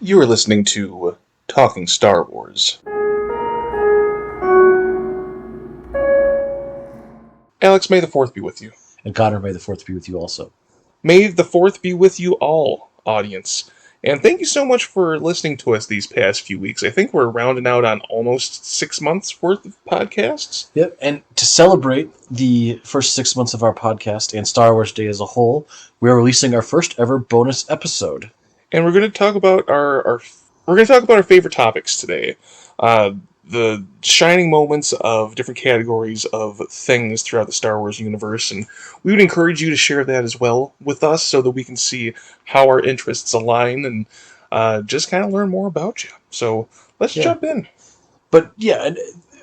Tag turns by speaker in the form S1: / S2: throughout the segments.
S1: You are listening to Talking Star Wars. Alex, may the 4th be with you.
S2: And Connor, may the 4th be with you also.
S1: May the 4th be with you all, audience. And thank you so much for listening to us these past few weeks. I think we're rounding out on almost 6 months worth of podcasts.
S2: Yep, and to celebrate the first 6 months of our podcast and Star Wars Day as a whole, we are releasing our first ever bonus episode.
S1: And we're going to talk about our favorite topics today. The shining moments of different categories of things throughout the Star Wars universe, and we would encourage you to share that as well with us so that we can see how our interests align and just kind of learn more about you. So let's jump in.
S2: But yeah,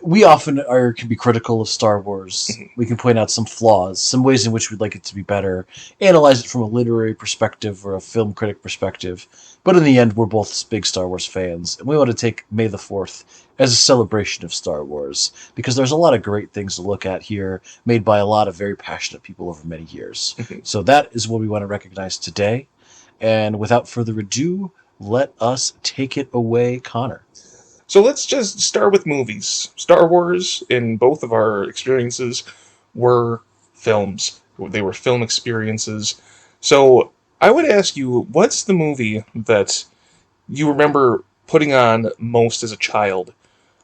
S2: we often can be critical of Star Wars. Mm-hmm. We can point out some flaws, some ways in which we'd like it to be better, analyze it from a literary perspective or a film critic perspective. But in the end, we're both big Star Wars fans, and we want to take May the 4th as a celebration of Star Wars, because there's a lot of great things to look at here, made by a lot of very passionate people over many years. So that is what we want to recognize today. And without further ado, let us take it away, Connor.
S1: So let's just start with movies. Star Wars, in both of our experiences, were films. They were film experiences. So I would ask you, what's the movie that you remember putting on most as a child?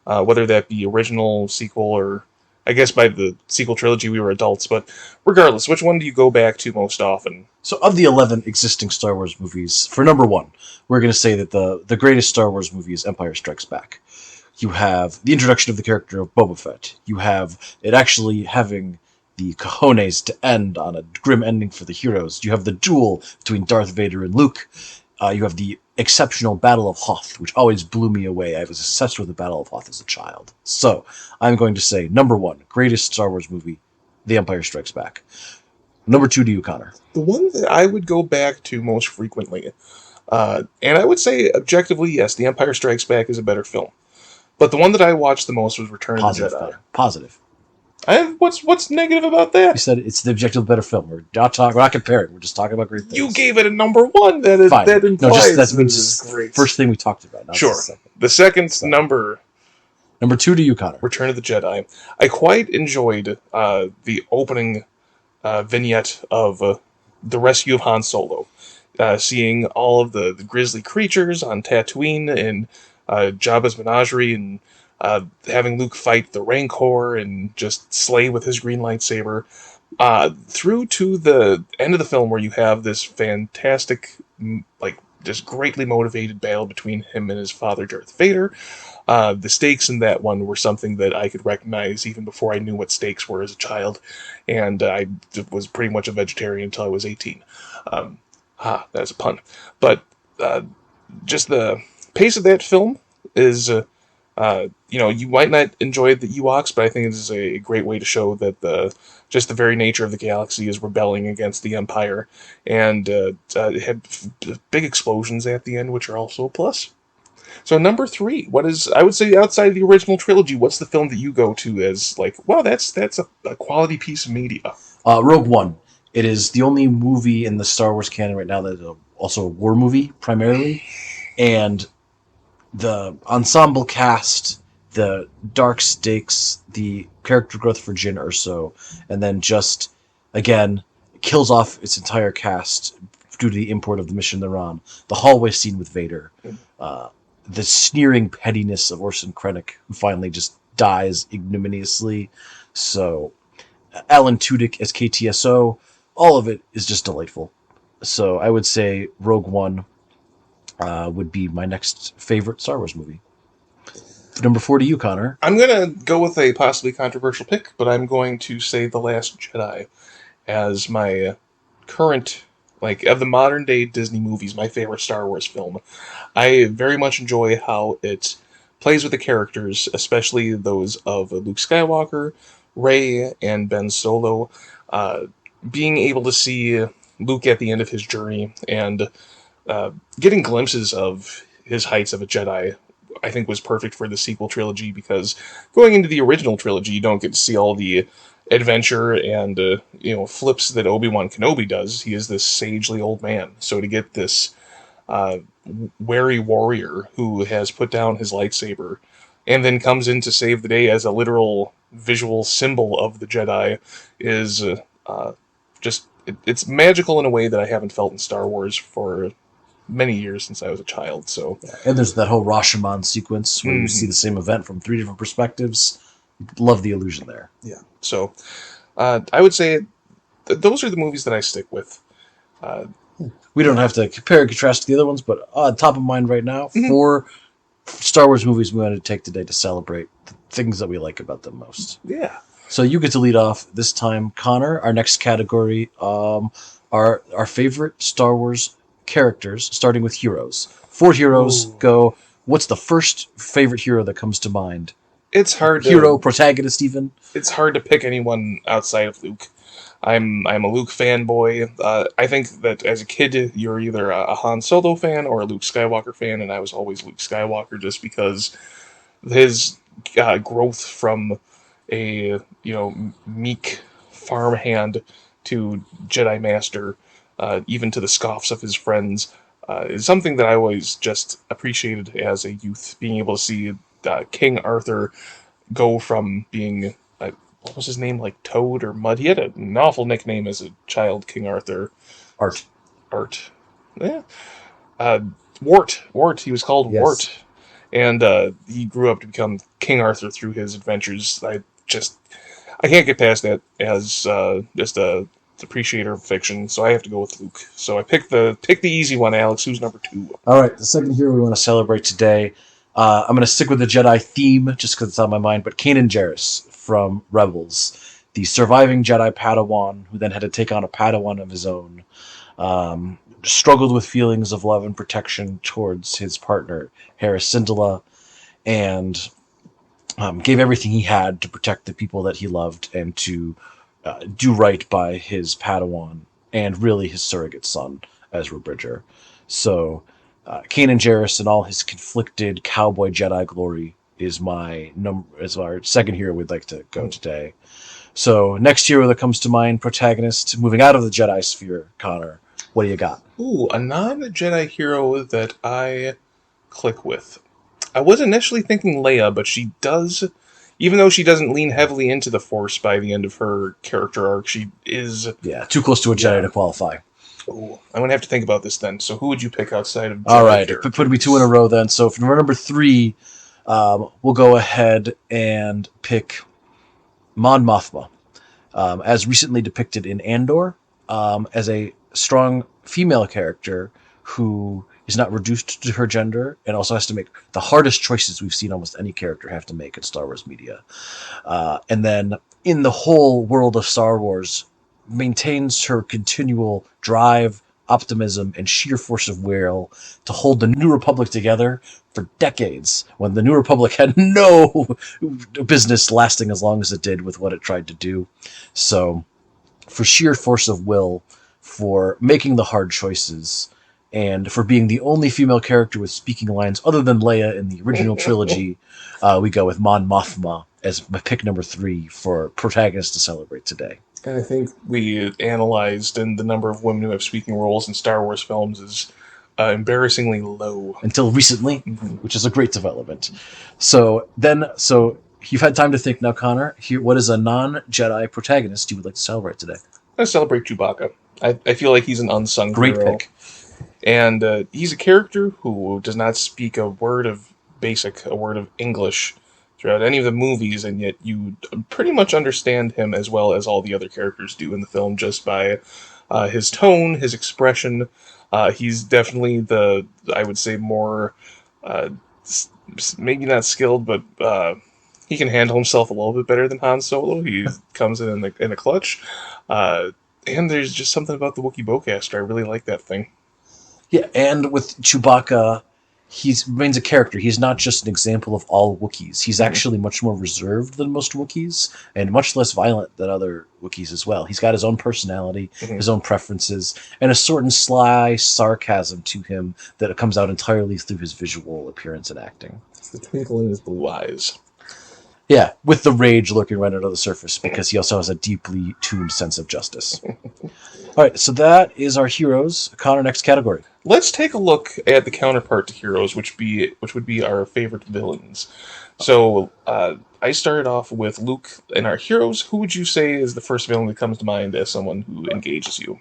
S1: Whether that be original, sequel, or I guess by the sequel trilogy we were adults, but regardless, which one do you go back to most often?
S2: So of the 11 existing Star Wars movies, for number one, we're going to say that the greatest Star Wars movie is Empire Strikes Back. You have the introduction of the character of Boba Fett. You have it actually having the cojones to end on a grim ending for the heroes. You have the duel between Darth Vader and Luke. You have the exceptional Battle of Hoth, which always blew me away. I was obsessed with the Battle of Hoth as a child. So, I'm going to say, number one, greatest Star Wars movie, The Empire Strikes Back. Number two to you, Connor.
S1: The one that I would go back to most frequently, and I would say, objectively, yes, The Empire Strikes Back is a better film. But the one that I watched the most was Return of the Jedi.
S2: Positive.
S1: What's negative about that?
S2: You said it's the objective better film. We're not comparing. We're just talking about great things.
S1: You gave it a number one. That implies
S2: that means just great. First thing we talked about.
S1: Sure. The second number.
S2: Number two to you, Connor.
S1: Return of the Jedi. I quite enjoyed the opening vignette of the rescue of Han Solo. Seeing all of the grisly creatures on Tatooine and Jabba's menagerie, and having Luke fight the Rancor and just slay with his green lightsaber, through to the end of the film where you have this fantastic, just greatly motivated battle between him and his father, Darth Vader. The stakes in that one were something that I could recognize even before I knew what stakes were as a child, and I was pretty much a vegetarian until I was 18. That's a pun. But just the pace of that film is, you might not enjoy the Ewoks, but I think it is a great way to show that the very nature of the galaxy is rebelling against the Empire, and it had big explosions at the end, which are also a plus. So number three, I would say outside of the original trilogy, what's the film that you go to as that's a quality piece of media?
S2: Rogue One. It is the only movie in the Star Wars canon right now that is also a war movie, primarily. And the ensemble cast, the dark stakes, the character growth for Jyn Erso, and then just, again, kills off its entire cast due to the import of the mission they're on. The hallway scene with Vader. The sneering pettiness of Orson Krennic, who finally just dies ignominiously. So, Alan Tudyk as KTSO, all of it is just delightful. So I would say Rogue One would be my next favorite Star Wars movie. Number four to you, Connor.
S1: I'm going to go with a possibly controversial pick, but I'm going to say The Last Jedi as my current, of the modern day Disney movies, my favorite Star Wars film. I very much enjoy how it plays with the characters, especially those of Luke Skywalker, Rey, and Ben Solo. Being able to see Luke at the end of his journey and getting glimpses of his heights of a Jedi, I think was perfect for the sequel trilogy, because going into the original trilogy, you don't get to see all the adventure and flips that Obi-Wan Kenobi does. He is this sagely old man. So to get this wary warrior who has put down his lightsaber and then comes in to save the day as a literal visual symbol of the Jedi is just it's magical in a way that I haven't felt in Star Wars for many years since I was a child. So,
S2: And there's that whole Rashomon sequence where you see the same event from 3 different perspectives. Love the illusion there.
S1: yeah. So, I would say those are the movies that I stick with.
S2: We don't have to compare and contrast to the other ones, but top of mind right now,
S1: Mhm.
S2: 4 Star Wars movies we want to take today to celebrate the things that we like about them most.
S1: Yeah.
S2: So you get to lead off this time, Connor. Our next category are our favorite Star Wars characters, starting with heroes. 4 heroes.
S1: Ooh.
S2: Go. What's the first favorite hero that comes to mind?
S1: It's hard
S2: Hero, protagonist, even.
S1: It's hard to pick anyone outside of Luke. I'm a Luke fanboy. I think that as a kid, you're either a Han Solo fan or a Luke Skywalker fan, and I was always Luke Skywalker just because his growth from a meek farmhand to Jedi Master, even to the scoffs of his friends, is something that I always just appreciated as a youth. Being able to see King Arthur go from being what was his name, like Toad or Mud? He had an awful nickname as a child, King Arthur.
S2: Art.
S1: Yeah. Wart. He was called
S2: Yes.
S1: Wart. And he grew up to become King Arthur through his adventures. I can't get past that as just a appreciator of fiction, so I have to go with Luke. So I pick the easy one, Alex. Who's number 2?
S2: All right, the second hero we want to celebrate today. I'm going to stick with the Jedi theme just because it's on my mind, but Kanan Jarrus from Rebels, the surviving Jedi Padawan who then had to take on a Padawan of his own, struggled with feelings of love and protection towards his partner, Hera Syndulla, and gave everything he had to protect the people that he loved and to do right by his Padawan and really his surrogate son, Ezra Bridger. So Kanan Jarrus and all his conflicted cowboy Jedi glory is our second hero we'd like to go today. So next hero that comes to mind, protagonist, moving out of the Jedi sphere, Connor. What do you got?
S1: Ooh, a non-Jedi hero that I click with. I was initially thinking Leia, but she does, even though she doesn't lean heavily into the Force by the end of her character arc, she is...
S2: Yeah, too close to a Jedi to qualify.
S1: Ooh, I'm going to have to think about this then. So who would you pick outside of Jedi
S2: All right,
S1: characters?
S2: put me 2 in a row then. So for number 3, we'll go ahead and pick Mon Mothma, as recently depicted in Andor, as a strong female character who is not reduced to her gender and also has to make the hardest choices we've seen almost any character have to make in Star Wars media. And then in the whole world of Star Wars, maintains her continual drive, optimism, and sheer force of will to hold the New Republic together for decades, when the New Republic had no business lasting as long as it did with what it tried to do. So, for sheer force of will, for making the hard choices, and for being the only female character with speaking lines other than Leia in the original trilogy, we go with Mon Mothma as my pick number 3 for protagonist to celebrate today.
S1: And I think we analyzed, and the number of women who have speaking roles in Star Wars films is embarrassingly low.
S2: Until recently, which is a great development. So you've had time to think now, Connor. What is a non-Jedi protagonist you would like to celebrate today?
S1: I celebrate Chewbacca. I feel like he's an unsung
S2: Great
S1: hero.
S2: pick.
S1: And he's a character who does not speak a word of English throughout any of the movies, and yet you pretty much understand him as well as all the other characters do in the film just by his tone, his expression. He's definitely I would say, more, maybe not skilled, but he can handle himself a little bit better than Han Solo. He comes in a clutch. And there's just something about the Wookiee bowcaster. I really like that thing.
S2: Yeah, and with Chewbacca, he remains a character. He's not just an example of all Wookiees. He's actually much more reserved than most Wookiees, and much less violent than other Wookiees as well. He's got his own personality, his own preferences, and a certain sly sarcasm to him that comes out entirely through his visual appearance and acting.
S1: It's the twinkle in his blue eyes.
S2: Yeah, with the rage lurking right under the surface, because he also has a deeply tuned sense of justice. All right, so that is our heroes. Connor, next category.
S1: Let's take a look at the counterpart to heroes, which would be our favorite villains. So I started off with Luke and our heroes. Who would you say is the first villain that comes to mind as someone who engages you?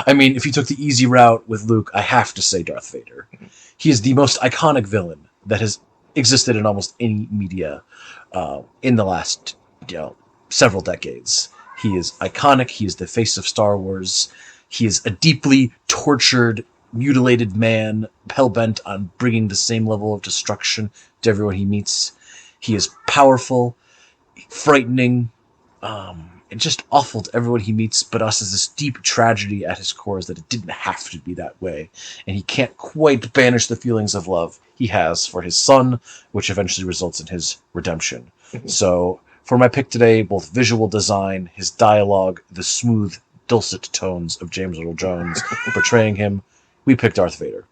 S2: I mean, if you took the easy route with Luke, I have to say Darth Vader. He is the most iconic villain that has existed in almost any media in the last, several decades. He is iconic. He is the face of Star Wars. He is a deeply tortured, mutilated man, hell-bent on bringing the same level of destruction to everyone he meets. He is powerful, frightening, and just awful to everyone he meets, but us as this deep tragedy at his core is that it didn't have to be that way. And he can't quite banish the feelings of love he has for his son, which eventually results in his redemption. So, for my pick today, both visual design, his dialogue, the smooth, dulcet tones of James Earl Jones portraying him, we picked Darth Vader.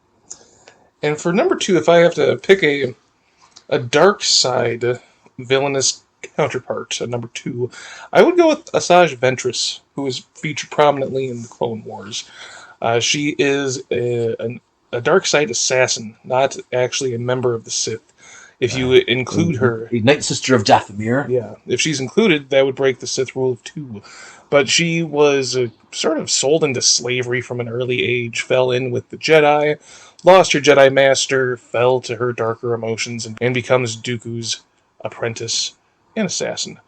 S1: And for number 2, if I have to pick a dark side villainous counterpart at number 2, I would go with Asajj Ventress, who is featured prominently in the Clone Wars. She is a dark side assassin, not actually a member of the Sith. If you include her,
S2: a Night Sister of Dathomir.
S1: Yeah, if she's included, that would break the Sith rule of 2. But she was sort of sold into slavery from an early age, fell in with the Jedi, lost her Jedi Master, fell to her darker emotions, and becomes Dooku's apprentice and assassin.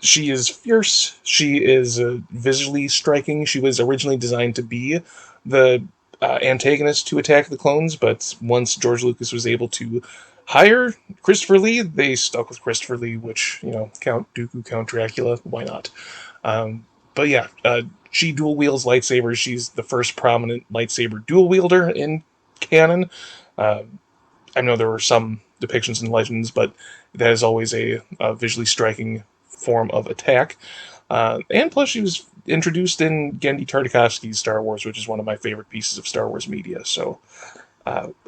S1: She is fierce. She is visually striking. She was originally designed to be the antagonist to Attack of the Clones, but once George Lucas was able to hire Christopher Lee, they stuck with Christopher Lee, which, Count Dooku, Count Dracula, why not? But yeah, she dual wields lightsabers. She's the first prominent lightsaber dual wielder in canon. I know there were some depictions in Legends, but that is always a visually striking form of attack. And plus, she was introduced in Genndy Tartakovsky's Star Wars, which is one of my favorite pieces of Star Wars media. So,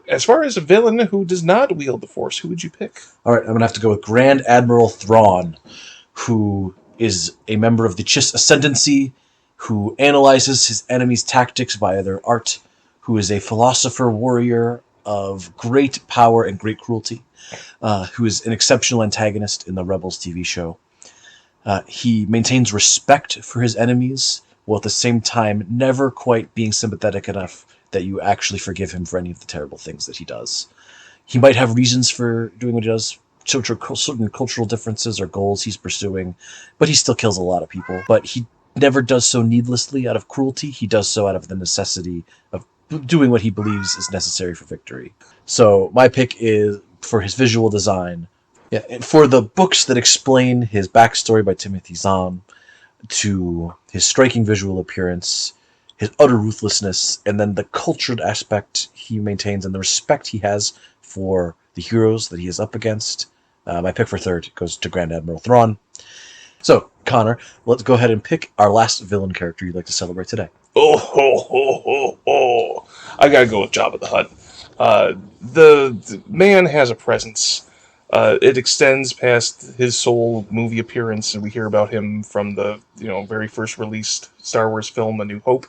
S1: as far as a villain who does not wield the Force, who would you pick?
S2: All right, I'm going to have to go with Grand Admiral Thrawn, who is a member of the Chiss Ascendancy, who analyzes his enemies' tactics via their art, who is a philosopher warrior of great power and great cruelty, who is an exceptional antagonist in the Rebels TV show. He maintains respect for his enemies, while at the same time never quite being sympathetic enough that you actually forgive him for any of the terrible things that he does. He might have reasons for doing what he does, certain cultural differences or goals he's pursuing, but he still kills a lot of people. But he never does so needlessly out of cruelty. He does so out of the necessity of doing what he believes is necessary for victory. So my pick is for his visual design. Yeah, and for the books that explain his backstory by Timothy Zahn, to his striking visual appearance, his utter ruthlessness, and then the cultured aspect he maintains and the respect he has for the heroes that he is up against. My pick for third goes to Grand Admiral Thrawn. So, Connor, let's go ahead and pick our last villain character you'd like to celebrate today.
S1: Oh, ho, ho, ho, ho. I gotta go with Jabba the Hutt. The man has a presence. It extends past his sole movie appearance, and we hear about him from the very first released Star Wars film, A New Hope,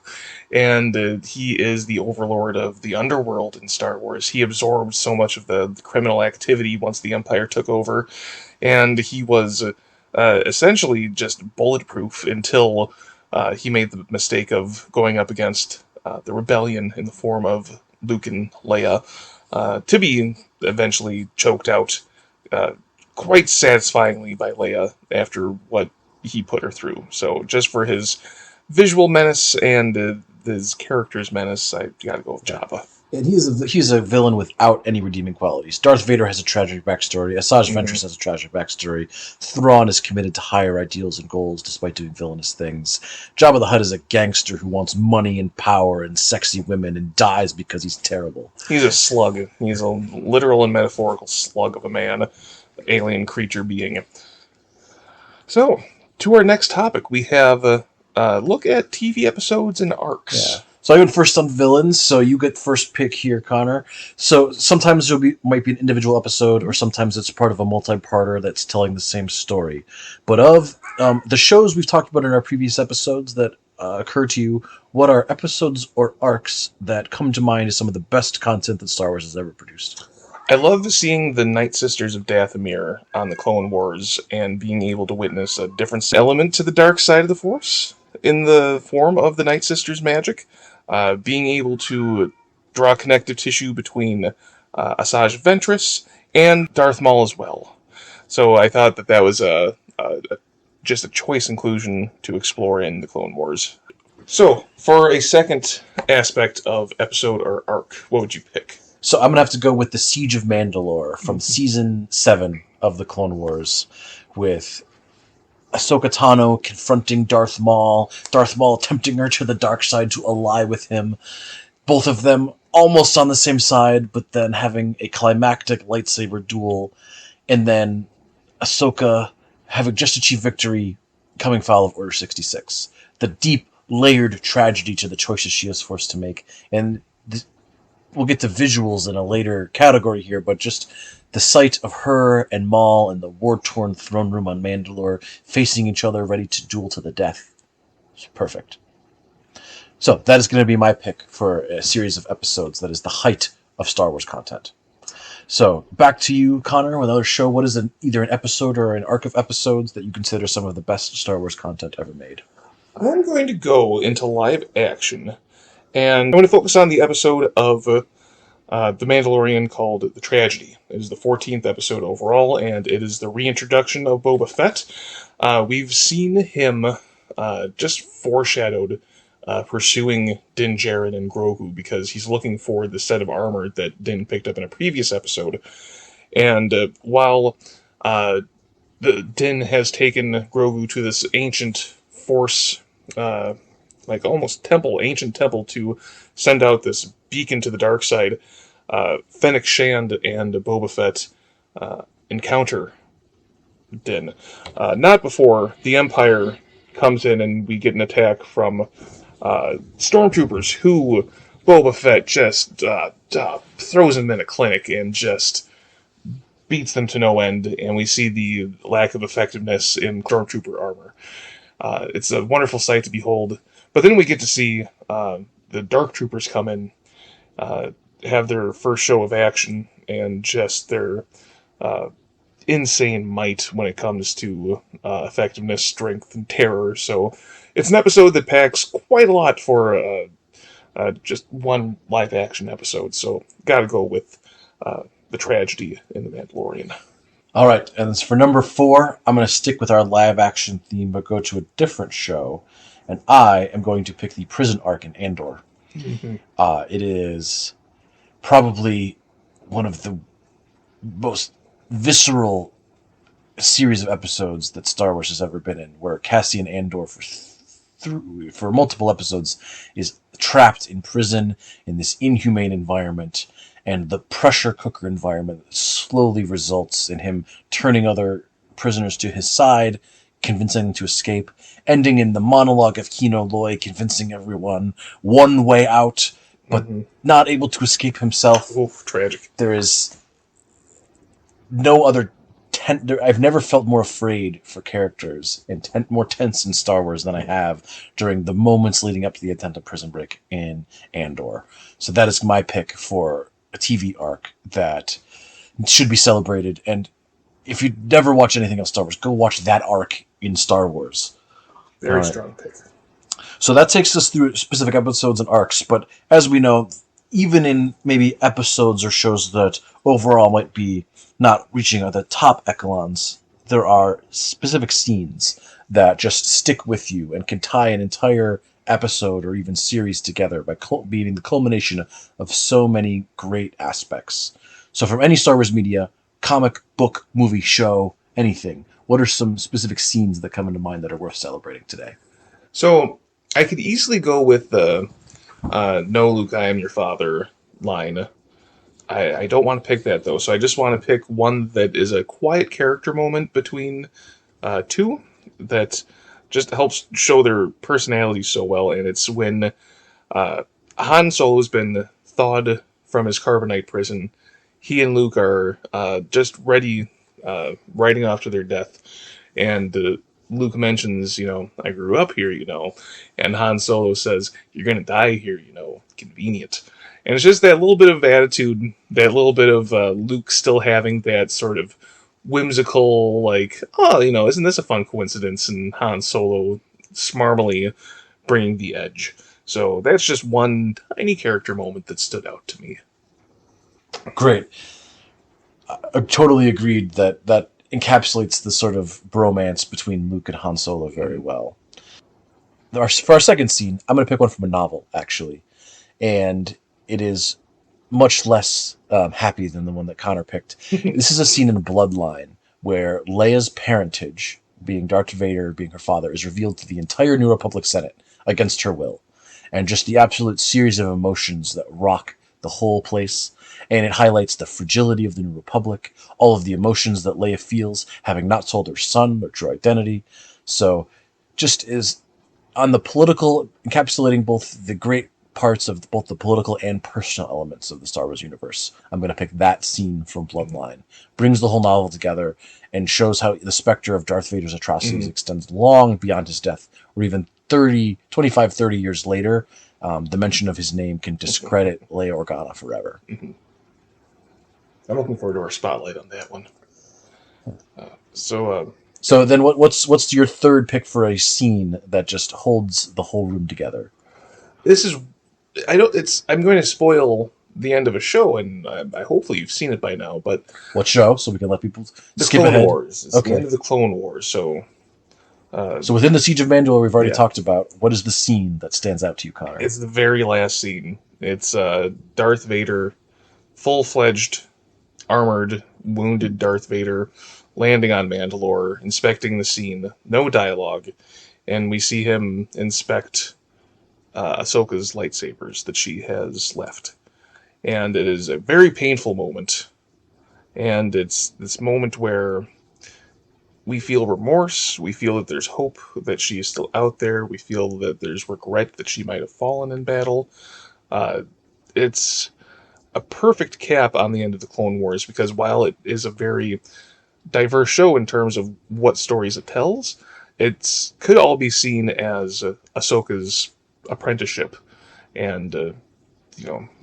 S1: and he is the overlord of the underworld in Star Wars. He absorbed so much of the criminal activity once the Empire took over, and he was essentially just bulletproof until he made the mistake of going up against the rebellion in the form of Luke and Leia, to be eventually choked out quite satisfyingly by Leia after what he put her through. So just for his visual menace and his character's menace, I gotta go with Jabba.
S2: And he's a villain without any redeeming qualities. Darth Vader has a tragic backstory. Asajj Ventress has a tragic backstory. Thrawn is committed to higher ideals and goals despite doing villainous things. Jabba the Hutt is a gangster who wants money and power and sexy women and dies because he's terrible.
S1: He's a slug. He's a literal and metaphorical slug of a man, alien creature being. So, to our next topic, we have a look at TV episodes and arcs.
S2: Yeah. So I went first on villains, so you get first pick here, Connor. So sometimes might be an individual episode, or sometimes it's part of a multi-parter that's telling the same story. But of the shows we've talked about in our previous episodes that occur to you, what are episodes or arcs that come to mind as some of the best content that Star Wars has ever produced?
S1: I love seeing the Night Sisters of Dathomir on the Clone Wars and being able to witness a different element to the dark side of the Force in the form of the Night Sisters magic. Being able to draw connective tissue between Asajj Ventress and Darth Maul as well. So I thought that was just a choice inclusion to explore in the Clone Wars. So, for a second aspect of episode or arc, what would you pick?
S2: So I'm gonna have to go with the Siege of Mandalore from season 7 of the Clone Wars, with Ahsoka Tano confronting Darth Maul tempting her to the dark side to ally with him. Both of them almost on the same side, but then having a climactic lightsaber duel, and then Ahsoka having just achieved victory, coming foul of Order 66. The deep, layered tragedy to the choices she is forced to make, and we'll get to visuals in a later category here, but just the sight of her and Maul in the war-torn throne room on Mandalore, facing each other, ready to duel to the death. It's perfect. So that is going to be my pick for a series of episodes that is the height of Star Wars content. So back to you, Connor, with another show. What is either an episode or an arc of episodes that you consider some of the best Star Wars content ever made?
S1: I'm going to go into live action, and I'm going to focus on the episode of The Mandalorian called The Tragedy. It is the 14th episode overall, and it is the reintroduction of Boba Fett. We've seen him just foreshadowed pursuing Din Djarin and Grogu because he's looking for the set of armor that Din picked up in a previous episode. And while the Din has taken Grogu to this ancient Force, like almost ancient temple, to send out this beacon to the dark side, Fennec Shand and Boba Fett encounter Din. Not before the Empire comes in and we get an attack from stormtroopers who Boba Fett just throws them in a clinic and just beats them to no end, and we see the lack of effectiveness in stormtrooper armor. It's a wonderful sight to behold. But then we get to see the Dark Troopers come in, have their first show of action, and just their insane might when it comes to effectiveness, strength, and terror. So it's an episode that packs quite a lot for just one live action episode. So gotta go with the tragedy in The Mandalorian.
S2: All right, and for number 4, I'm going to stick with our live action theme, but go to a different show, and I am going to pick the prison arc in Andor.
S1: Mm-hmm.
S2: It is probably one of the most visceral series of episodes that Star Wars has ever been in, where Cassian Andor for multiple episodes is trapped in prison in this inhumane environment, and the pressure cooker environment slowly results in him turning other prisoners to his side, convincing them to escape, ending in the monologue of Kino Loy convincing everyone one way out, but not able to escape himself.
S1: Oof, tragic.
S2: There is no other I've never felt more afraid for characters and more tense in Star Wars than I have during the moments leading up to the attempt at prison break in Andor. So that is my pick for a TV arc that should be celebrated. And if you never watch anything else Star Wars, go watch that arc in Star Wars.
S1: Very strong pick.
S2: So that takes us through specific episodes and arcs. But as we know, even in maybe episodes or shows that overall might be not reaching the top echelons, there are specific scenes that just stick with you and can tie an entire episode or even series together by being the culmination of so many great aspects. So from any Star Wars media, comic, book, movie, show, anything, what are some specific scenes that come into mind that are worth celebrating today?
S1: So I could easily go with the "No, Luke, I am your father" line. I don't want to pick that, though, so I just want to pick one that is a quiet character moment between two that just helps show their personality so well, and it's when Han Solo's been thawed from his carbonite prison. He and Luke are just ready, riding off to their death. And Luke mentions, I grew up here, and Han Solo says, "You're gonna die here, convenient." And it's just that little bit of attitude, that little bit of Luke still having that sort of whimsical, like, oh, isn't this a fun coincidence? And Han Solo smarmily bringing the edge. So that's just one tiny character moment that stood out to me.
S2: Great. I totally agreed that encapsulates the sort of bromance between Luke and Han Solo very well. For our second scene, I'm going to pick one from a novel, actually. And it is much less happy than the one that Connor picked. This is a scene in Bloodline where Leia's parentage, being Darth Vader, being her father, is revealed to the entire New Republic Senate against her will. And just the absolute series of emotions that rock the whole place. And it highlights the fragility of the New Republic, all of the emotions that Leia feels, having not told her son their true identity. So, just is on the political, encapsulating both the great parts of both the political and personal elements of the Star Wars universe. I'm going to pick that scene from Bloodline. Brings the whole novel together and shows how the specter of Darth Vader's atrocities extends long beyond his death, or even 25, 30 years later. The mention of his name can discredit Leia Organa forever.
S1: I'm looking forward to our spotlight on that one.
S2: So then what's your third pick for a scene that just holds the whole room together?
S1: This is, I'm going to spoil the end of a show, and I hopefully you've seen it by now, but...
S2: What show? So we can let people
S1: skip Clone ahead. Wars. It's the end of the Clone Wars, so...
S2: So within the Siege of Mandalore we've already talked about, what is the scene that stands out to you, Connor?
S1: It's the very last scene. It's Darth Vader, full-fledged, armored, wounded Darth Vader, landing on Mandalore, inspecting the scene, no dialogue, and we see him inspect Ahsoka's lightsabers that she has left. And it is a very painful moment. And it's this moment where we feel remorse, we feel that there's hope that she is still out there, we feel that there's regret that she might have fallen in battle. It's a perfect cap on the end of the Clone Wars, because while it is a very diverse show in terms of what stories it tells, it could all be seen as Ahsoka's apprenticeship. And,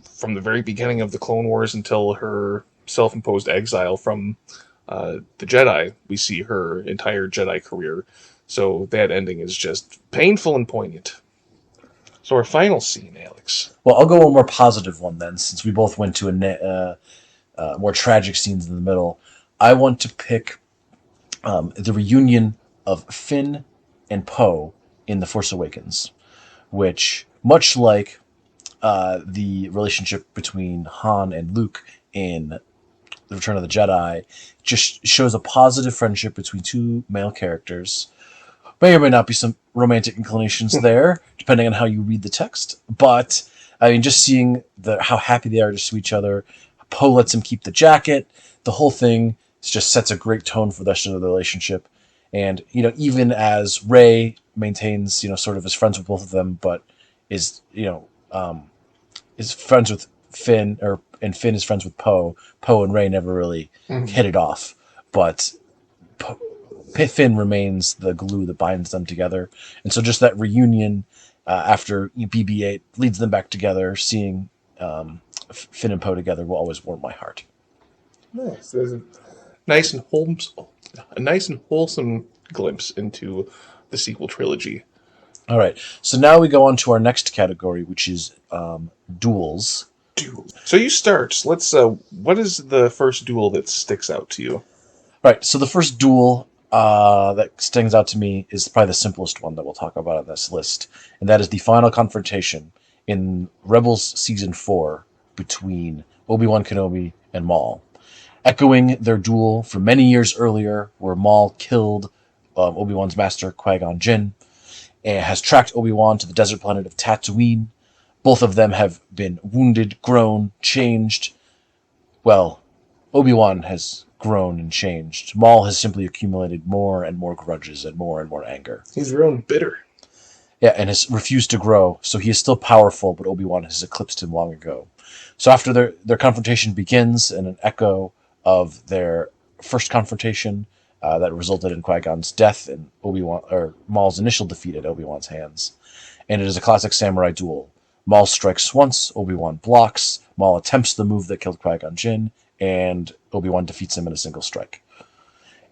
S1: from the very beginning of the Clone Wars until her self-imposed exile from the Jedi, we see her entire Jedi career. So that ending is just painful and poignant. So our final scene, Alex.
S2: Well, I'll go a more positive one then, since we both went to a more tragic scenes in the middle. I want to pick the reunion of Finn and Poe in The Force Awakens, which, much like the relationship between Han and Luke in The Return of the Jedi, just shows a positive friendship between two male characters. May or may not be some romantic inclinations there, depending on how you read the text. But, I mean, just seeing how happy they are to see each other. Poe lets him keep the jacket. The whole thing just sets a great tone for the rest of the relationship. And, even as Rey maintains, sort of is friends with both of them, but is friends with Finn, and Finn is friends with Poe. Poe and Rey never really hit it off, but Finn remains the glue that binds them together. And so just that reunion after BB-8 leads them back together, seeing Finn and Poe together will always warm my heart.
S1: Nice. There's a nice and wholesome glimpse into the sequel trilogy.
S2: All right, so now we go on to our next category, which is duels.
S1: So you start. Let's. What is the first duel that sticks out to you?
S2: Right. So the first duel that stands out to me is probably the simplest one that we'll talk about on this list, and that is the final confrontation in Rebels Season 4 between Obi-Wan Kenobi and Maul, echoing their duel from many years earlier, where Maul killed Obi-Wan's master Qui-Gon Jinn, and has tracked Obi-Wan to the desert planet of Tatooine. Both of them have been wounded, grown, changed. Well, Obi-Wan has grown and changed. Maul has simply accumulated more and more grudges and more anger.
S1: He's grown bitter.
S2: Yeah, and has refused to grow, so he is still powerful, but Obi-Wan has eclipsed him long ago. So after their confrontation begins, in an echo of their first confrontation that resulted in Qui-Gon's death and Obi-Wan or Maul's initial defeat at Obi-Wan's hands, and it is a classic samurai duel. Maul strikes once, Obi-Wan blocks. Maul attempts the move that killed Qui-Gon Jinn, and Obi-Wan defeats him in a single strike.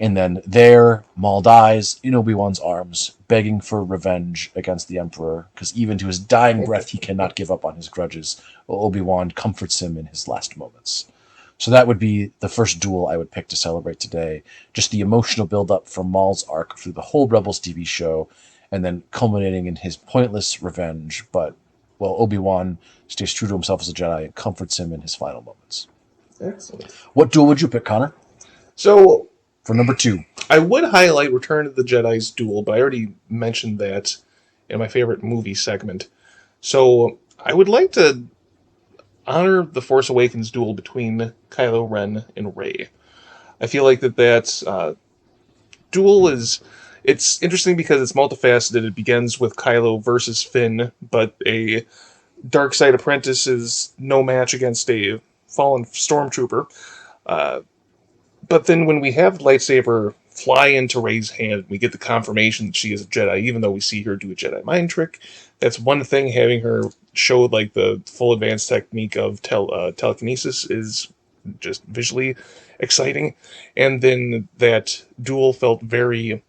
S2: And then there, Maul dies in Obi-Wan's arms, begging for revenge against the Emperor, because even to his dying breath, he cannot give up on his grudges, while Obi-Wan comforts him in his last moments. So that would be the first duel I would pick to celebrate today. Just the emotional build-up from Maul's arc through the whole Rebels TV show, and then culminating in his pointless revenge, but, well, Obi-Wan stays true to himself as a Jedi and comforts him in his final moments.
S1: Excellent.
S2: What duel would you pick, Connor?
S1: So,
S2: for number 2.
S1: I would highlight Return of the Jedi's duel, but I already mentioned that in my favorite movie segment. So I would like to honor the Force Awakens duel between Kylo Ren and Rey. I feel like that duel it's interesting because it's multifaceted. It begins with Kylo versus Finn, but a dark side apprentice is no match against a fallen stormtrooper. But then when we have lightsaber fly into Rey's hand, we get the confirmation that she is a Jedi, even though we see her do a Jedi mind trick. That's one thing. Having her show like the full advanced technique of telekinesis is just visually exciting. And then that duel felt very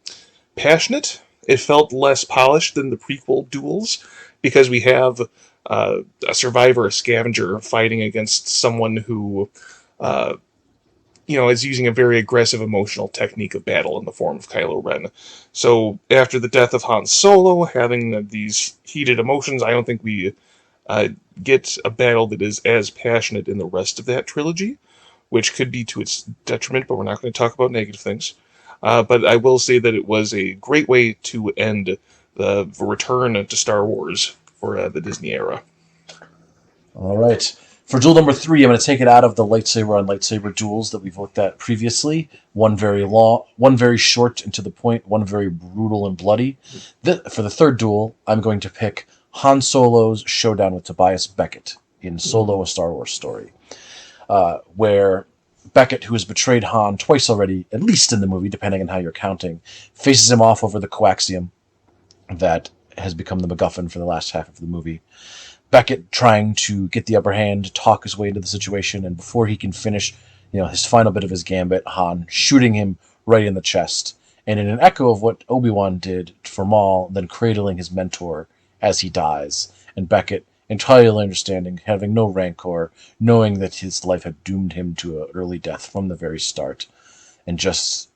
S1: passionate. It felt less polished than the prequel duels because we have a survivor, a scavenger, fighting against someone who is using a very aggressive emotional technique of battle in the form of Kylo Ren. So after the death of Han Solo, having these heated emotions, I don't think we get a battle that is as passionate in the rest of that trilogy, which could be to its detriment, but we're not going to talk about negative things. But I will say that it was a great way to end the return to Star Wars for the Disney era.
S2: All right. For duel number 3, I'm going to take it out of the lightsaber on lightsaber duels that we've looked at previously. One very long, one very short and to the point, one very brutal and bloody. For the third duel, I'm going to pick Han Solo's showdown with Tobias Beckett in Solo: A Star Wars Story, where Beckett, who has betrayed Han twice already, at least in the movie, depending on how you're counting, faces him off over the coaxium that has become the MacGuffin for the last half of the movie. Beckett trying to get the upper hand, talk his way into the situation, and before he can finish, his final bit of his gambit, Han shooting him right in the chest. And in an echo of what Obi-Wan did for Maul, then cradling his mentor as he dies. And Beckett, entirely understanding, having no rancor, knowing that his life had doomed him to an early death from the very start, and just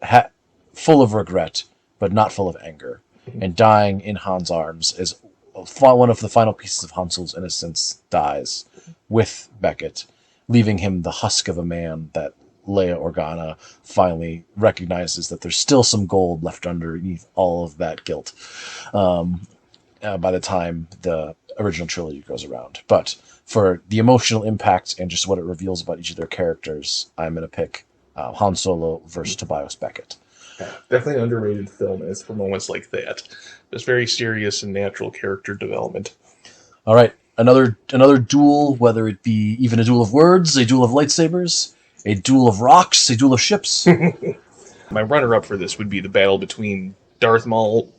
S2: full of regret, but not full of anger, and dying in Han's arms as one of the final pieces of Han Solo's innocence dies with Beckett, leaving him the husk of a man that Leia Organa finally recognizes that there's still some gold left underneath all of that guilt by the time the original trilogy goes around. But for the emotional impact and just what it reveals about each of their characters, I'm going to pick Han Solo versus Tobias Beckett.
S1: Yeah, definitely an underrated film is for moments like that. Just very serious and natural character development.
S2: All right, another duel, whether it be even a duel of words, a duel of lightsabers, a duel of rocks, a duel of ships.
S1: My runner-up for this would be the battle between Darth Maul,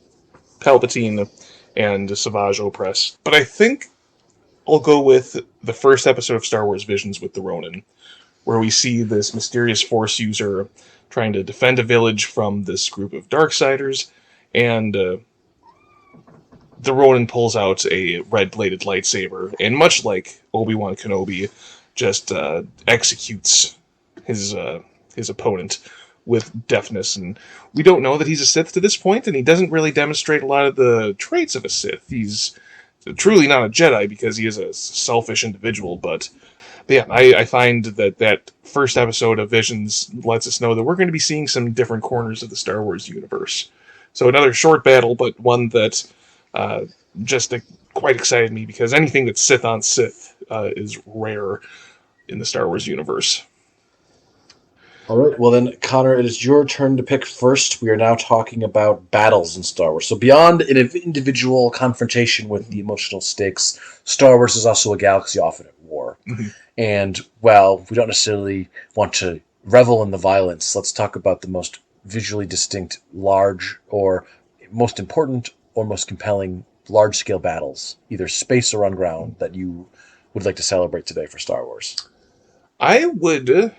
S1: Palpatine, and Savage Opress. But I think I'll go with the first episode of Star Wars Visions with the Ronin, where we see this mysterious Force user trying to defend a village from this group of Darksiders, and the Ronin pulls out a red-bladed lightsaber, and much like Obi-Wan Kenobi, just executes his opponent with deftness. And we don't know that he's a Sith to this point, and he doesn't really demonstrate a lot of the traits of a Sith. He's truly not a Jedi because he is a selfish individual, but yeah, I find that first episode of Visions lets us know that we're going to be seeing some different corners of the Star Wars universe. So another short battle, but one that just quite excited me because anything that's Sith on Sith is rare in the Star Wars universe.
S2: All right. Well, then, Connor, it is your turn to pick first. We are now talking about battles in Star Wars. So, beyond an individual confrontation with the emotional stakes, Star Wars is also a galaxy often at war.
S1: Mhm.
S2: And while we don't necessarily want to revel in the violence, let's talk about the most visually distinct, large, or most important or most compelling large scale battles, either space or on ground, that you would like to celebrate today for Star Wars.
S1: I would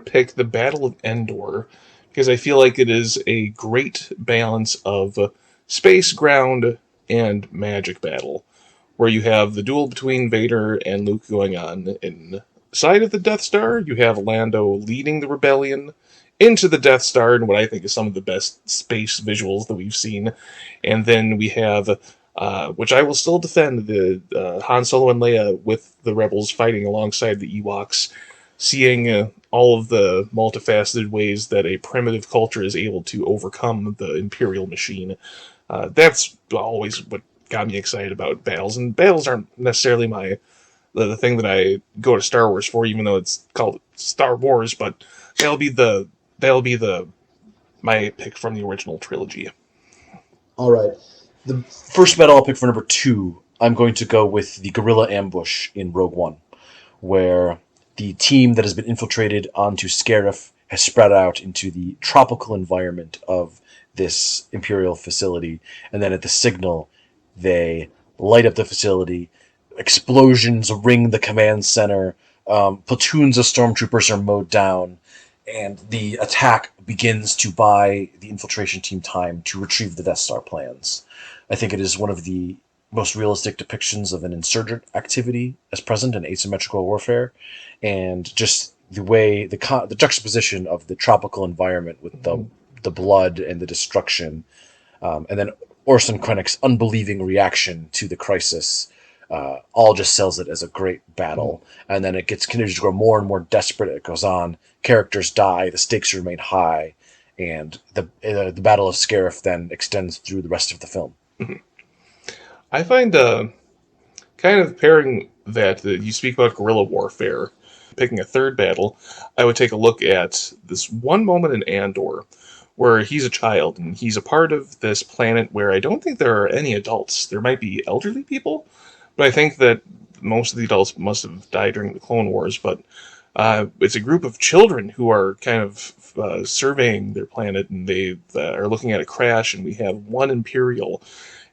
S1: pick the Battle of Endor because I feel like it is a great balance of space, ground, and magic battle, where you have the duel between Vader and Luke going on inside of the Death Star. You have Lando leading the rebellion into the Death Star in what I think is some of the best space visuals that we've seen. And then we have, which I will still defend, the Han Solo and Leia with the rebels fighting alongside the Ewoks, seeing all of the multifaceted ways that a primitive culture is able to overcome the Imperial machine. That's always what got me excited about battles, and battles aren't necessarily the thing that I go to Star Wars for, even though it's called Star Wars. But that'll be the that'll be the my pick from the original trilogy.
S2: All right. The first battle I'll pick for number two, I'm going to go with the guerrilla ambush in Rogue One, where the team that has been infiltrated onto Scarif has spread out into the tropical environment of this Imperial facility, and then at the signal, they light up the facility. Explosions ring the command center. Platoons of stormtroopers are mowed down, and the attack begins to buy the infiltration team time to retrieve the Death Star plans. I think it is one of the most realistic depictions of an insurgent activity as present in asymmetrical warfare, and just the way the juxtaposition of the tropical environment with the blood and the destruction, and then Orson Krennic's unbelieving reaction to the crisis, all just sells it as a great battle. And then it continues to grow more and more desperate. It goes on. Characters die. The stakes remain high, and the Battle of Scarif then extends through the rest of the film.
S1: I find kind of pairing that you speak about guerrilla warfare, picking a third battle, I would take a look at this one moment in Andor where he's a child and he's a part of this planet where I don't think there are any adults. There might be elderly people, but I think that most of the adults must have died during the Clone Wars. But it's a group of children who are kind of surveying their planet, and they are looking at a crash, and we have one Imperial,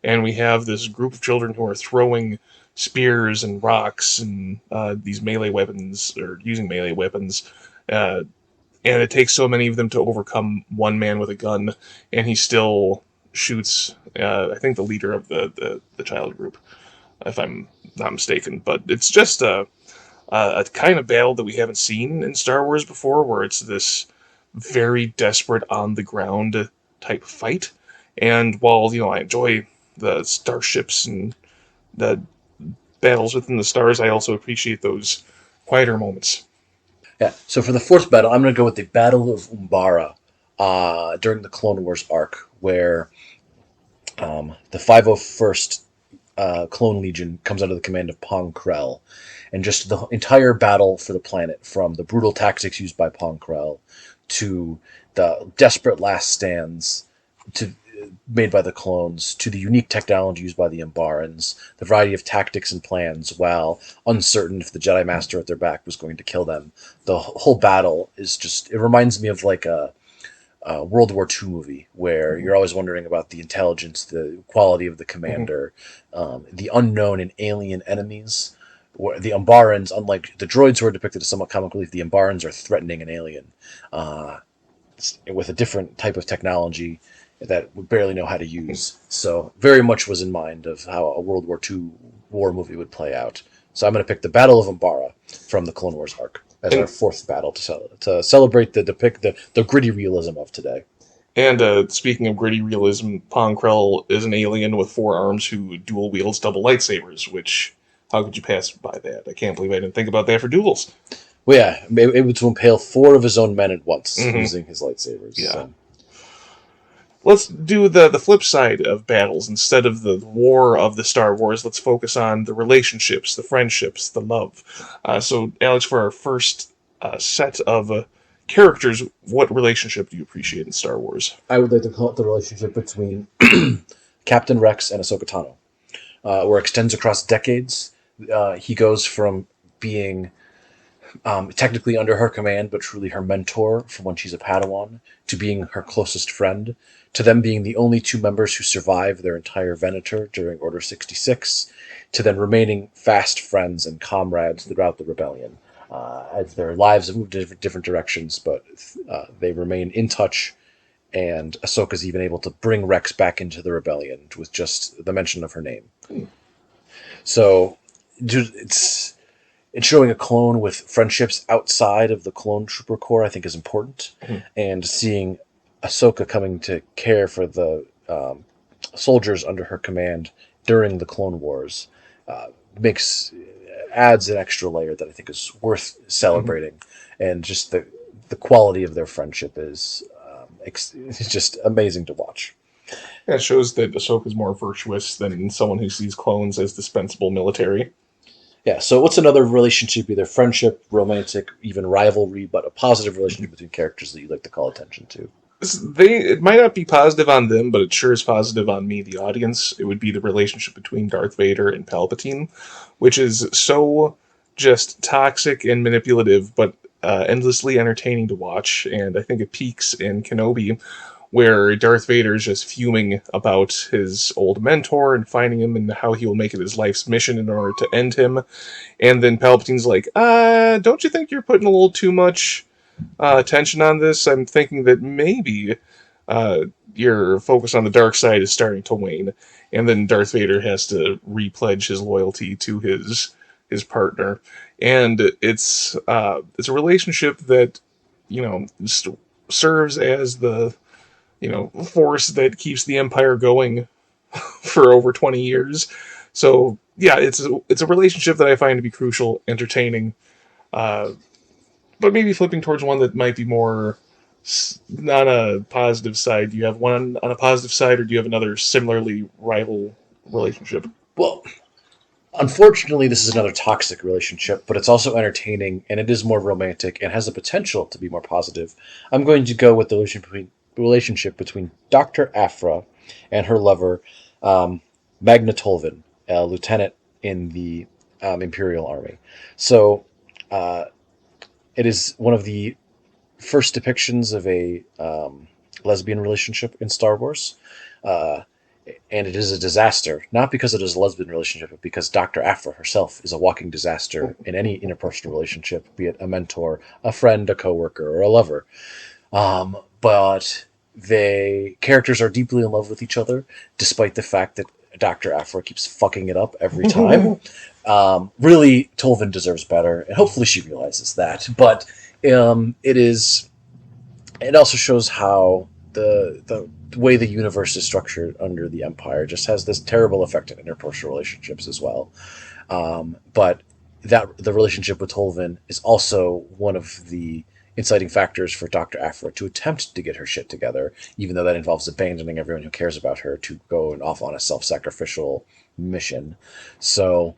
S1: and we have this group of children who are throwing spears and rocks and these melee weapons, or using melee weapons. Uh, and it takes so many of them to overcome one man with a gun, and he still shoots, I think, the leader of the child group, if I'm not mistaken. But it's just a kind of battle that we haven't seen in Star Wars before, where it's this very desperate on the ground type fight. And while I enjoy the starships and the battles within the stars, I also appreciate those quieter moments.
S2: Yeah. So for the fourth battle, I'm going to go with the Battle of Umbara during the Clone Wars arc, where the 501st Clone Legion comes under the command of Pong Krell, and just the entire battle for the planet, from the brutal tactics used by Pong Krell to the desperate last stands to made by the clones, to the unique technology used by the Umbarans, the variety of tactics and plans, while uncertain if the Jedi Master at their back was going to kill them. The whole battle is just, it reminds me of like a World War II movie where you're always wondering about the intelligence, the quality of the commander, the unknown and alien enemies. The Umbarans, unlike the droids who are depicted as somewhat comic relief, the Umbarans are threatening and alien, with a different type of technology that we barely know how to use. So very much was in mind of how a World War II war movie would play out. So I'm going to pick the Battle of Umbara from the Clone Wars arc as our fourth battle to celebrate the gritty realism of today.
S1: And speaking of gritty realism, Pong Krell is an alien with four arms who dual wields double lightsabers, which, how could you pass by that? I can't believe I didn't think about that for duels.
S2: Well, yeah, able to impale four of his own men at once using his lightsabers.
S1: Yeah.
S2: So.
S1: Let's do the flip side of battles. Instead of the war of the Star Wars, let's focus on the relationships, the friendships, the love. So, Alex, for our first set of characters, what relationship do you appreciate in Star Wars?
S2: I would like to call it the relationship between Captain Rex and Ahsoka Tano, where it extends across decades. He goes from being technically under her command, but truly her mentor from when she's a Padawan, to being her closest friend, to them being the only two members who survive their entire Venator during Order 66, to then remaining fast friends and comrades throughout the rebellion. As their lives have moved in different directions, but they remain in touch, and Ahsoka's even able to bring Rex back into the rebellion with just the mention of her name. So it's showing a clone with friendships outside of the clone trooper corps, I think, is important. And seeing Ahsoka coming to care for the soldiers under her command during the Clone Wars adds an extra layer that I think is worth celebrating. And just the quality of their friendship is it's just amazing to watch.
S1: Yeah, it shows that Ahsoka's more virtuous than someone who sees clones as dispensable military.
S2: Yeah, so what's another relationship, either friendship, romantic, even rivalry, but a positive relationship between characters that you'd like to call attention to?
S1: It might not be positive on them, but it sure is positive on me, the audience. It would be the relationship between Darth Vader and Palpatine, which is so just toxic and manipulative, but endlessly entertaining to watch. And I think it peaks in Kenobi, where Darth Vader is just fuming about his old mentor and finding him and how he will make it his life's mission in order to end him. And then Palpatine's like, don't you think you're putting a little too much attention on this? I'm thinking that maybe your focus on the dark side is starting to wane. And then Darth Vader has to repledge his loyalty to his partner. And it's a relationship that, serves as the force that keeps the Empire going for over 20 years. So yeah, it's a relationship that I find to be crucial, entertaining, but maybe flipping towards one that might be more on a positive side. Do you have one on a positive side, or do you have another similarly rival relationship?
S2: Well, unfortunately, this is another toxic relationship, but it's also entertaining, and it is more romantic, and has the potential to be more positive. I'm going to go with the relationship between Dr. Aphra and her lover, Magna Tolvin, a lieutenant in the Imperial Army. So it is one of the first depictions of a lesbian relationship in Star Wars. And it is a disaster, not because it is a lesbian relationship, but because Dr. Aphra herself is a walking disaster in any interpersonal relationship, be it a mentor, a friend, a coworker, or a lover. But the characters are deeply in love with each other, despite the fact that Dr. Aphra keeps fucking it up every time. Really, Tolvin deserves better, and hopefully she realizes that. But it also shows how the way the universe is structured under the Empire just has this terrible effect on interpersonal relationships as well. But the relationship with Tolvin is also one of the inciting factors for Dr. Aphra to attempt to get her shit together, even though that involves abandoning everyone who cares about her to go off on a self-sacrificial mission. So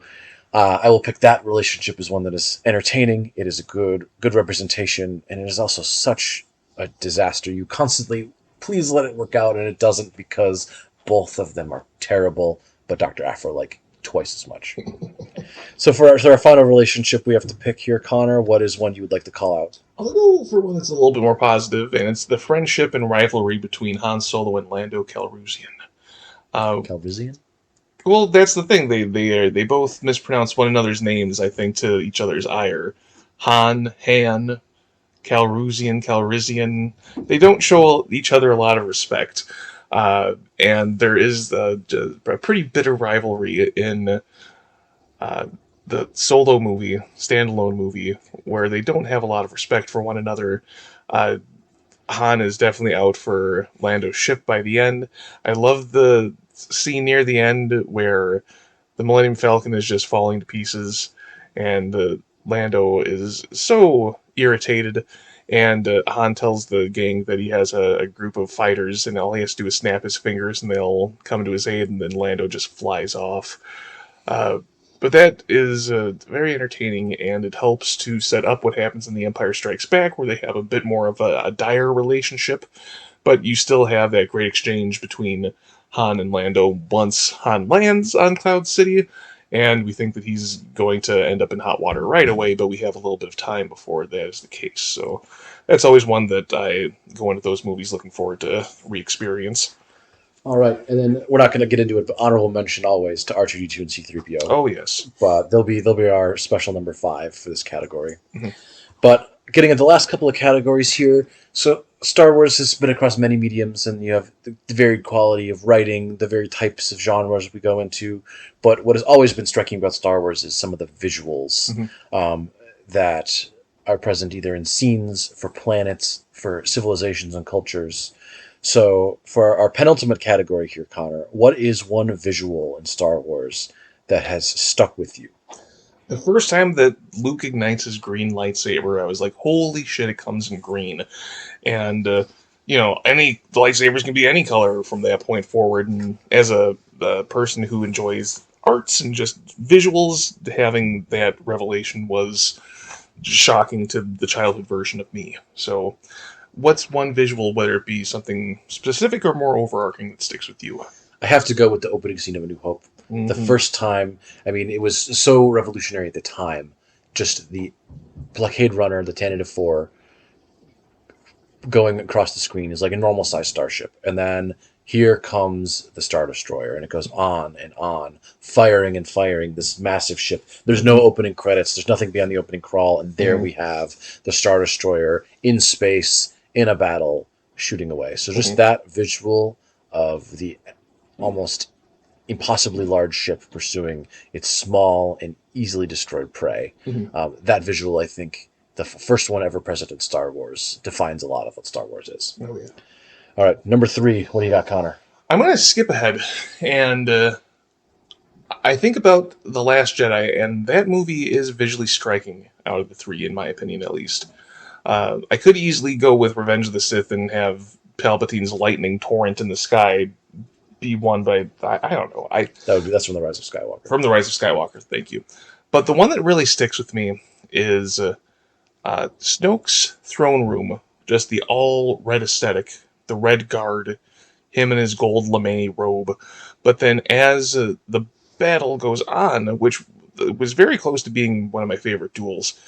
S2: I will pick that relationship as one that is entertaining. It is a good representation, and it is also such a disaster. You constantly, please let it work out, and it doesn't, because both of them are terrible, but Dr. Aphra like twice as much. So for our final relationship we have to pick here, Connor, what is one you would like to call out?
S1: I'll go for one that's a little bit more positive, and it's the friendship and rivalry between Han Solo and Lando Calrissian.
S2: Calrissian?
S1: Well, that's the thing. They both mispronounce one another's names, I think, to each other's ire. Han, Calrissian. They don't show each other a lot of respect. And there is a pretty bitter rivalry in the solo movie, standalone movie, where they don't have a lot of respect for one another. Han is definitely out for Lando's ship by the end. I love the scene near the end where the Millennium Falcon is just falling to pieces, and Lando is so irritated, and Han tells the gang that he has a group of fighters, and all he has to do is snap his fingers, and they'll come to his aid, and then Lando just flies off. But that is very entertaining, and it helps to set up what happens in The Empire Strikes Back, where they have a bit more of a dire relationship, but you still have that great exchange between Han and Lando once Han lands on Cloud City, and we think that he's going to end up in hot water right away, but we have a little bit of time before that is the case. So that's always one that I go into those movies looking forward to re-experience.
S2: All right, and then we're not going to get into it, but honorable mention always to R2D2 and C3PO.
S1: Oh, yes.
S2: But they'll be our special number 5 for this category.
S1: Mm-hmm.
S2: But getting into the last couple of categories here, so Star Wars has been across many mediums, and you have the varied quality of writing, the varied types of genres we go into. But what has always been striking about Star Wars is some of the visuals that are present either in scenes, for planets, for civilizations and cultures. So for our penultimate category here, Connor, what is one visual in Star Wars that has stuck with you?
S1: The first time that Luke ignites his green lightsaber, I was like, holy shit, it comes in green. And, any lightsabers can be any color from that point forward. And as a person who enjoys arts and just visuals, having that revelation was shocking to the childhood version of me. So what's one visual, whether it be something specific or more overarching, that sticks with you?
S2: I have to go with the opening scene of A New Hope. Mm-hmm. The first time, it was so revolutionary at the time. Just the blockade runner, the Tantive 4, going across the screen is like a normal sized starship. And then here comes the Star Destroyer, and it goes on and on, firing and firing this massive ship. There's no opening credits. There's nothing beyond the opening crawl. And there we have the Star Destroyer in space, in a battle, shooting away. So just that visual of the almost impossibly large ship pursuing its small and easily destroyed prey. That visual, I think, the first one ever present in Star Wars, defines a lot of what Star Wars is.
S1: Oh, yeah.
S2: All right, number 3, what do you got, Connor?
S1: I'm going to skip ahead, and I think about The Last Jedi, and that movie is visually striking out of the 3, in my opinion, at least. I could easily go with Revenge of the Sith and have Palpatine's lightning torrent in the sky be one, but I don't know.
S2: That's from The Rise of Skywalker.
S1: From The Rise of Skywalker, thank you. But the one that really sticks with me is Snoke's throne room, just the all-red aesthetic, the red guard, him in his gold lame robe. But then as the battle goes on, which was very close to being one of my favorite duels,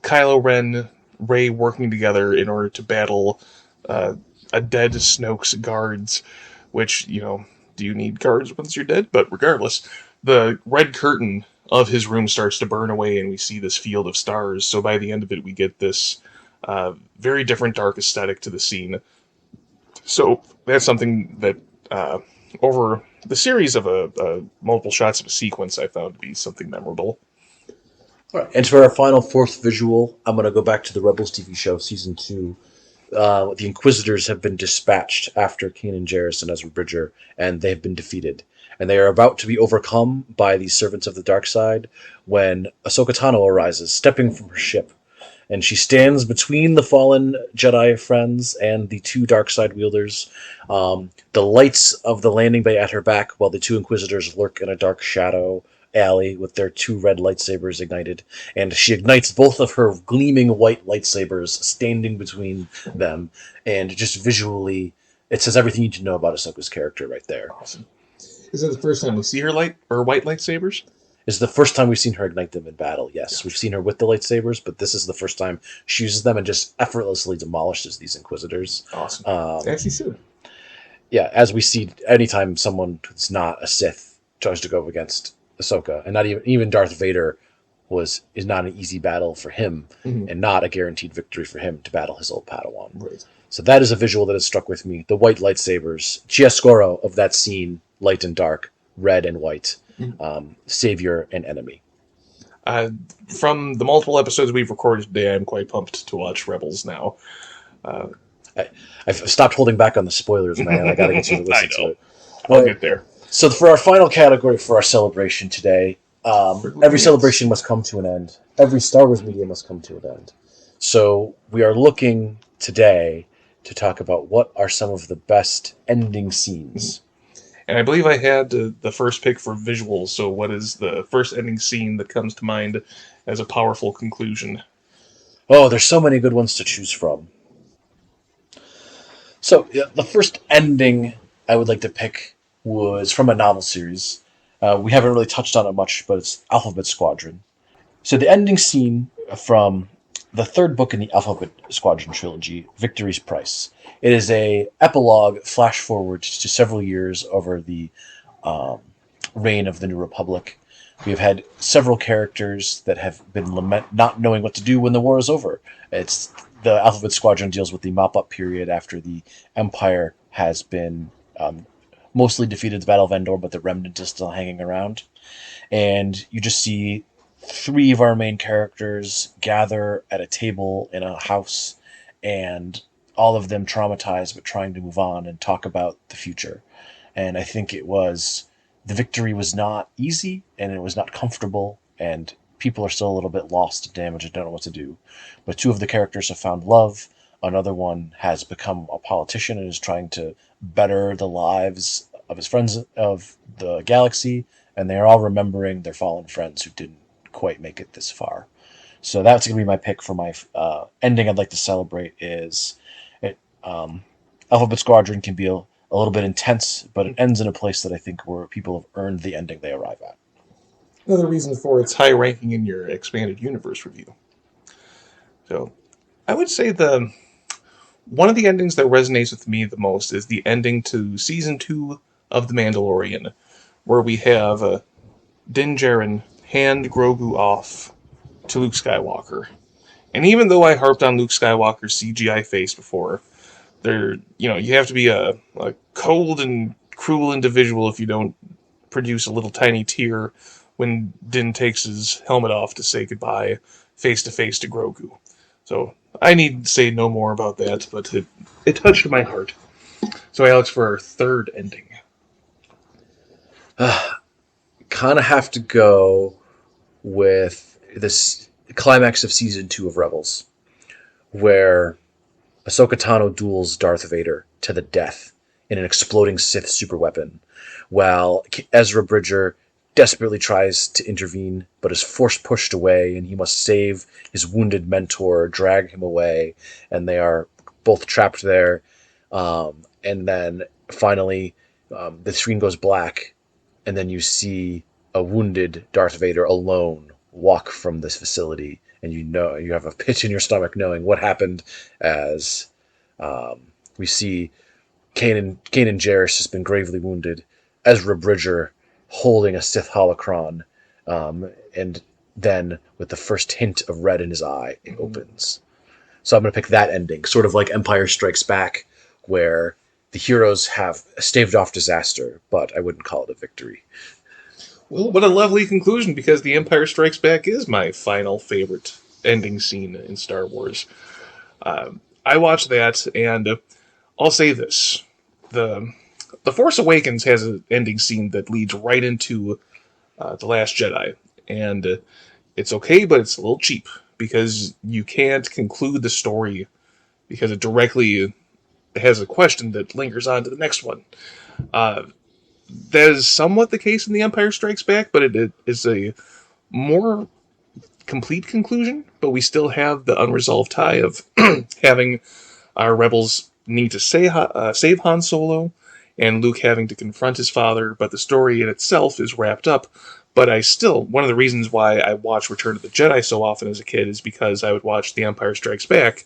S1: Kylo Ren, Rey working together in order to battle a dead Snoke's guards, which, do you need guards once you're dead? But regardless, the red curtain of his room starts to burn away, and we see this field of stars. So by the end of it, we get this very different dark aesthetic to the scene. So that's something that over the series of multiple shots of a sequence, I found to be something memorable.
S2: All right. And for our final 4th visual, I'm going to go back to the Rebels TV show, Season 2. The Inquisitors have been dispatched after Kanan Jarrus and Ezra Bridger, and they have been defeated. And they are about to be overcome by the servants of the dark side when Ahsoka Tano arises, stepping from her ship. And she stands between the fallen Jedi friends and the 2 dark side wielders. The lights of the landing bay at her back, while the 2 Inquisitors lurk in a dark shadow alley with their 2 red lightsabers ignited. And she ignites both of her gleaming white lightsabers standing between them. And just visually, it says everything you need to know about Ahsoka's character right there.
S1: Awesome. Is that the first time we see her white lightsabers?
S2: This is the first time we've seen her ignite them in battle, yes. We've seen her with the lightsabers, but this is the first time she uses them and just effortlessly demolishes these Inquisitors.
S1: Awesome. As she should.
S2: Yeah, as we see anytime someone who's not a Sith tries to go against Ahsoka, and not even Darth Vader is not an easy battle for him, and not a guaranteed victory for him to battle his old Padawan.
S1: Right.
S2: So that is a visual that has struck with me. The white lightsabers, chiaroscuro of that scene, light and dark, red and white, savior and enemy.
S1: From the multiple episodes we've recorded today, I'm quite pumped to watch Rebels now.
S2: I've stopped holding back on the spoilers, man. I gotta get you to listen to it.
S1: I'll get there.
S2: So for our final category for our celebration today, every celebration must come to an end. Every Star Wars media must come to an end. So we are looking today to talk about what are some of the best ending scenes.
S1: And I believe I had the first pick for visuals, so what is the first ending scene that comes to mind as a powerful conclusion?
S2: Oh, there's so many good ones to choose from. So yeah, the first ending I would like to pick was from a novel series. We haven't really touched on it much, but it's Alphabet Squadron. So the ending scene from the third book in the Alphabet Squadron trilogy, Victory's Price. It is a epilogue flash forward to several years over the um, reign of the New Republic. We have had several characters that have been not knowing what to do when the war is over. It's the Alphabet Squadron deals with the mop-up period after the Empire has been mostly defeated at the Battle of Endor, but the remnant is still hanging around. And you just see three of our main characters gather at a table in a house, and all of them traumatized but trying to move on and talk about the future. And I think the victory was not easy and it was not comfortable, and people are still a little bit lost and damaged and don't know what to do. But two of the characters have found love. Another one has become a politician and is trying to better the lives of his friends of the galaxy, and they're all remembering their fallen friends who didn't quite make it this far. So that's going to be my pick for my ending I'd like to celebrate is it. Alphabet Squadron can be a little bit intense, but it ends in a place that I think where people have earned the ending they arrive at.
S1: Another reason for its high ranking in your expanded universe review. So I would say the one of the endings that resonates with me the most is the ending to season 2 of The Mandalorian, where we have Din Djarin hand Grogu off to Luke Skywalker. And even though I harped on Luke Skywalker's CGI face before, you have to be a cold and cruel individual if you don't produce a little tiny tear when Din takes his helmet off to say goodbye face to face to Grogu. So I need to say no more about that, but it touched my heart. So Alex, for our third ending.
S2: Kind of have to go with this climax of season 2 of Rebels, where Ahsoka Tano duels Darth Vader to the death in an exploding Sith superweapon, while Ezra Bridger desperately tries to intervene but is force pushed away, and he must save his wounded mentor, drag him away, and they are both trapped there. And then finally, the screen goes black, and then you see a wounded Darth Vader alone walk from this facility, and you have a pit in your stomach knowing what happened as we see Kanan Jarrus has been gravely wounded, Ezra Bridger holding a Sith holocron, and then with the first hint of red in his eye, it opens. So I'm going to pick that ending, sort of like Empire Strikes Back, where the heroes have staved off disaster, but I wouldn't call it a victory.
S1: Well, what a lovely conclusion, because The Empire Strikes Back is my final favorite ending scene in Star Wars. I watched that, and I'll say this: the The Force Awakens has an ending scene that leads right into The Last Jedi, and it's okay, but it's a little cheap because you can't conclude the story because it directly has a question that lingers on to the next one. Uh, that is somewhat the case in The Empire Strikes Back, but it is a more complete conclusion. But we still have the unresolved tie of having our rebels need to save Han Solo, and Luke having to confront his father. But the story in itself is wrapped up. But one of the reasons why I watched Return of the Jedi so often as a kid is because I would watch The Empire Strikes Back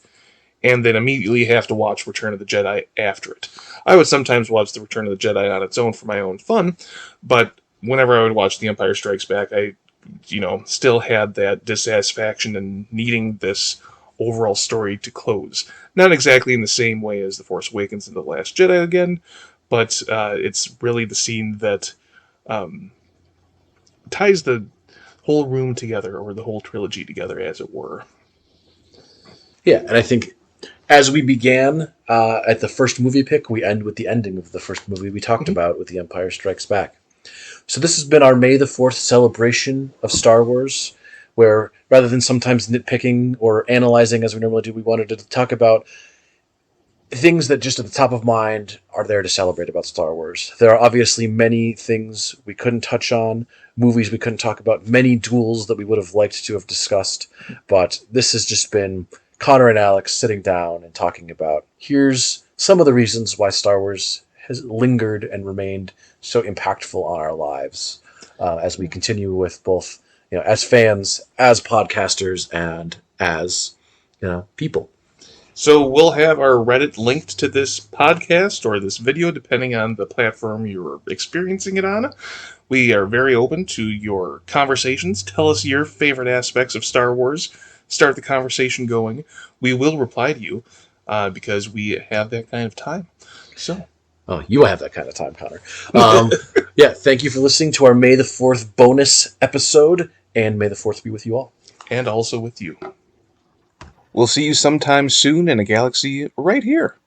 S1: and then immediately have to watch Return of the Jedi after it. I would sometimes watch the Return of the Jedi on its own for my own fun, but whenever I would watch The Empire Strikes Back, I, still had that dissatisfaction and needing this overall story to close. Not exactly in the same way as The Force Awakens and The Last Jedi again, but it's really the scene that ties the whole room together, or the whole trilogy together, as it were.
S2: Yeah, and I think as we began at the first movie pick, we end with the ending of the first movie we talked about with The Empire Strikes Back. So this has been our May the 4th celebration of Star Wars, where rather than sometimes nitpicking or analyzing as we normally do, we wanted to talk about things that just at the top of mind are there to celebrate about Star Wars. There are obviously many things we couldn't touch on, movies we couldn't talk about, many duels that we would have liked to have discussed, but this has just been Connor and Alex sitting down and talking about here's some of the reasons why Star Wars has lingered and remained so impactful on our lives as we continue with both, as fans, as podcasters, and as, people.
S1: So we'll have our Reddit linked to this podcast or this video, depending on the platform you're experiencing it on. We are very open to your conversations. Tell us your favorite aspects of Star Wars. Start the conversation going. We will reply to you because we have that kind of time. So,
S2: oh, you have that kind of time, Connor. Yeah, thank you for listening to our May the 4th bonus episode, and May the 4th be with you all.
S1: And also with you. We'll see you sometime soon in a galaxy right here.